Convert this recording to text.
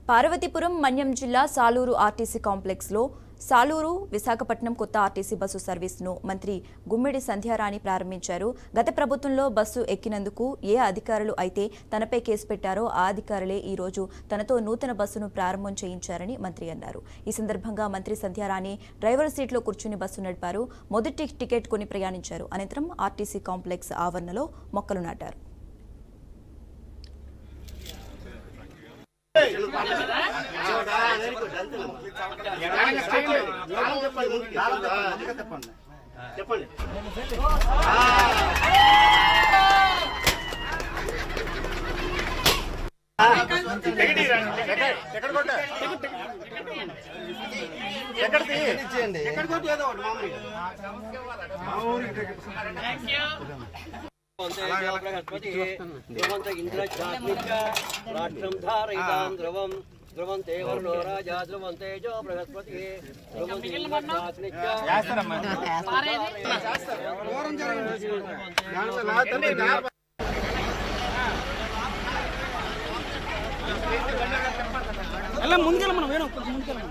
పార్వతీపురం మన్యం జిల్లా Saluru RTC complex లో సాలూరు విశాఖపట్నం కొత్త ఆర్టీసీ బస్సు సర్వీస్ను మంత్రి గుమ్మిడి సంధ్యారాణి ప్రారంభించారు. గత ప్రభుత్వంలో బస్సు ఎక్కినందుకు ఏ అధికారులు అయితే తనపై కేసు పెట్టారో ఆ అధికారులే ఈ రోజు తనతో నూతన బస్సును ప్రారంభం చేయించారని మంత్రి అన్నారు. ఈ సందర్భంగా మంత్రి సంధ్యారాణి డ్రైవర్ సీట్లో కూర్చుని బస్సు నడిపారు. మొదటి టికెట్ కొని ప్రయాణించారు. అనంతరం ఆర్టీసీ కాంప్లెక్స్ ఆవరణలో మొక్కలు నాటారు. రాష్ట్రం ధారయితాం ద్రవం ధ్రువంతే వర్ణో రాజా ధ్రువంతే జో బృహస్పతి అలా ముందుకెళ్ళ మనం వేణు కొంచెం ముందుకెళ్ళ